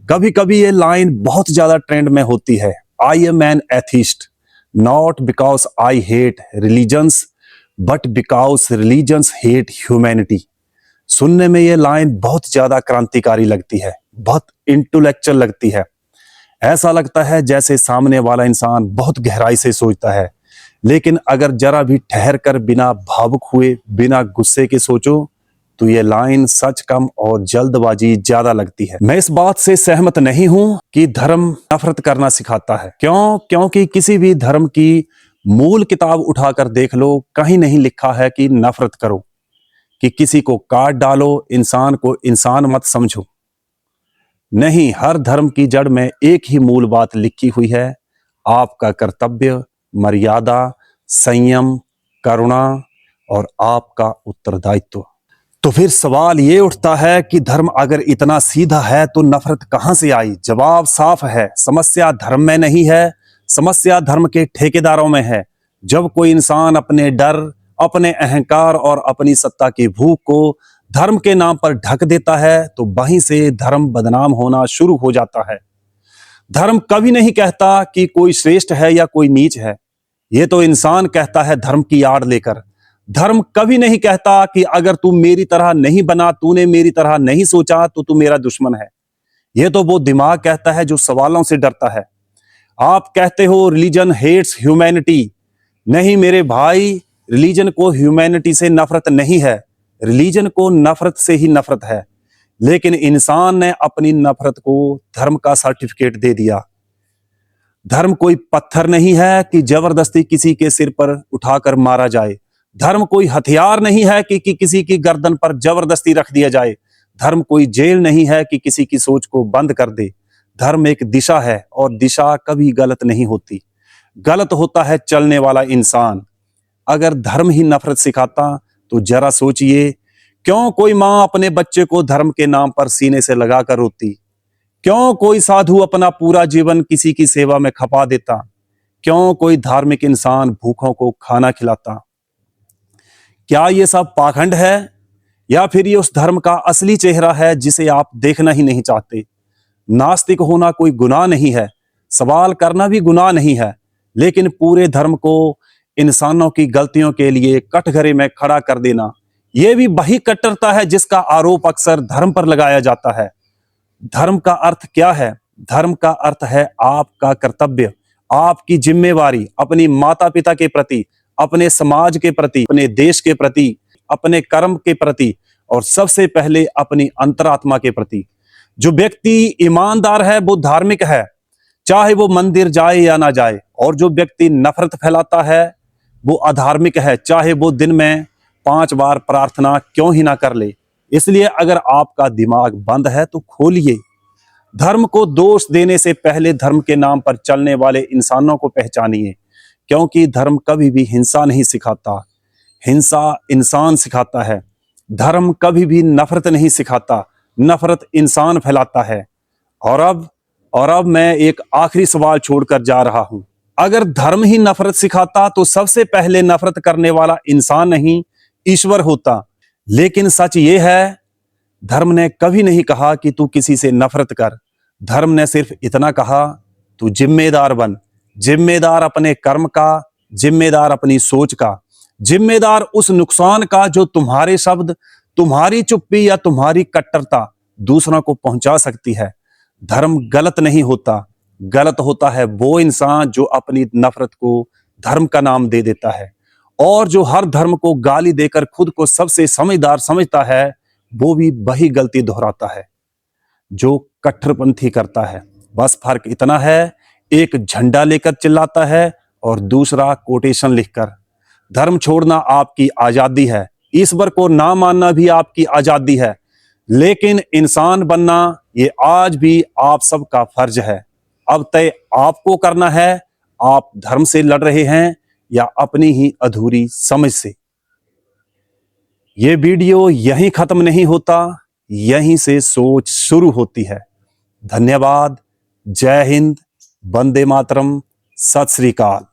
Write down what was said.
कभी कभी ये लाइन बहुत ज्यादा ट्रेंड में होती है, I am an atheist not because I hate religions but because religions hate humanity. सुनने में ये लाइन बहुत ज्यादा क्रांतिकारी लगती है, बहुत इंटेलेक्चुअल लगती है। ऐसा लगता है जैसे सामने वाला इंसान बहुत गहराई से सोचता है, लेकिन अगर जरा भी ठहर कर बिना भावुक हुए, बिना गुस्से के सोचो तो ये लाइन सच कम और जल्दबाजी ज्यादा लगती है। मैं इस बात से सहमत नहीं हूं कि धर्म नफरत करना सिखाता है। क्योंकि किसी भी धर्म की मूल किताब उठाकर देख लो, कहीं नहीं लिखा है कि नफरत करो, कि किसी को काट डालो, इंसान को इंसान मत समझो। नहीं, हर धर्म की जड़ में एक ही मूल बात लिखी हुई है, आपका कर्तव्य, मर्यादा, संयम, करुणा और आपका उत्तरदायित्व। तो फिर सवाल ये उठता है कि धर्म अगर इतना सीधा है तो नफरत कहां से आई? जवाब साफ है, समस्या धर्म में नहीं है, समस्या धर्म के ठेकेदारों में है। जब कोई इंसान अपने डर, अपने अहंकार और अपनी सत्ता की भूख को धर्म के नाम पर ढक देता है तो वहीं से धर्म बदनाम होना शुरू हो जाता है। धर्म कभी नहीं कहता कि कोई श्रेष्ठ है या कोई नीच है, ये तो इंसान कहता है धर्म की आड़ लेकर। धर्म कभी नहीं कहता कि अगर तू मेरी तरह नहीं बना, तूने मेरी तरह नहीं सोचा तो तू मेरा दुश्मन है। यह तो वो दिमाग कहता है जो सवालों से डरता है। आप कहते हो रिलीजन हेट्स ह्यूमैनिटी। नहीं मेरे भाई, रिलीजन को ह्यूमैनिटी से नफरत नहीं है, रिलीजन को नफरत से ही नफरत है। लेकिन इंसान ने अपनी नफरत को धर्म का सर्टिफिकेट दे दिया। धर्म कोई पत्थर नहीं है कि जबरदस्ती किसी के सिर पर उठाकर मारा जाए। धर्म कोई हथियार नहीं है कि किसी की गर्दन पर जबरदस्ती रख दिया जाए। धर्म कोई जेल नहीं है कि किसी की सोच को बंद कर दे। धर्म एक दिशा है और दिशा कभी गलत नहीं होती, गलत होता है चलने वाला इंसान। अगर धर्म ही नफरत सिखाता तो जरा सोचिए, क्यों कोई मां अपने बच्चे को धर्म के नाम पर सीने से लगाकर रोती? क्यों कोई साधु अपना पूरा जीवन किसी की सेवा में खपा देता? क्यों कोई धार्मिक इंसान भूखों को खाना खिलाता? क्या ये सब पाखंड है या फिर ये उस धर्म का असली चेहरा है जिसे आप देखना ही नहीं चाहते? नास्तिक होना कोई गुनाह नहीं है, सवाल करना भी गुनाह नहीं है, लेकिन पूरे धर्म को इंसानों की गलतियों के लिए कटघरे में खड़ा कर देना, यह भी वही कट्टरता है जिसका आरोप अक्सर धर्म पर लगाया जाता है। धर्म का अर्थ क्या है? धर्म का अर्थ है आपका कर्तव्य, आपकी जिम्मेवारी अपनी माता पिता के प्रति, अपने समाज के प्रति, अपने देश के प्रति, अपने कर्म के प्रति और सबसे पहले अपनी अंतरात्मा के प्रति। जो व्यक्ति ईमानदार है वो धार्मिक है, चाहे वो मंदिर जाए या ना जाए। और जो व्यक्ति नफरत फैलाता है वो अधार्मिक है, चाहे वो दिन में 5 बार प्रार्थना क्यों ही ना कर ले। इसलिए अगर आपका दिमाग बंद है तो खोलिए। धर्म को दोष देने से पहले धर्म के नाम पर चलने वाले इंसानों को पहचानिए, क्योंकि धर्म कभी भी हिंसा नहीं सिखाता, हिंसा इंसान सिखाता है। धर्म कभी भी नफरत नहीं सिखाता, नफरत इंसान फैलाता है। और अब मैं एक आखिरी सवाल छोड़कर जा रहा हूं। अगर धर्म ही नफरत सिखाता तो सबसे पहले नफरत करने वाला इंसान नहीं, ईश्वर होता। लेकिन सच ये है, धर्म ने कभी नहीं कहा कि तू किसी से नफरत कर। धर्म ने सिर्फ इतना कहा, तू जिम्मेदार बन, जिम्मेदार अपने कर्म का, जिम्मेदार अपनी सोच का, जिम्मेदार उस नुकसान का जो तुम्हारे शब्द, तुम्हारी चुप्पी या तुम्हारी कट्टरता दूसरों को पहुंचा सकती है। धर्म गलत नहीं होता, गलत होता है वो इंसान जो अपनी नफरत को धर्म का नाम दे देता है और जो हर धर्म को गाली देकर खुद को सबसे समझदार समझता है। वो भी वही गलती दोहराता है जो कट्टरपंथी करता है। बस फर्क इतना है, एक झंडा लेकर चिल्लाता है और दूसरा कोटेशन लिखकर। धर्म छोड़ना आपकी आजादी है, ईश्वर को ना मानना भी आपकी आजादी है, लेकिन इंसान बनना ये आज भी आप सबका फर्ज है। अब तय आपको करना है, आप धर्म से लड़ रहे हैं या अपनी ही अधूरी समझ से। ये वीडियो यहीं खत्म नहीं होता, यहीं से सोच शुरू होती है। धन्यवाद, जय हिंद, वंदे मातरम, सत श्री अकाल।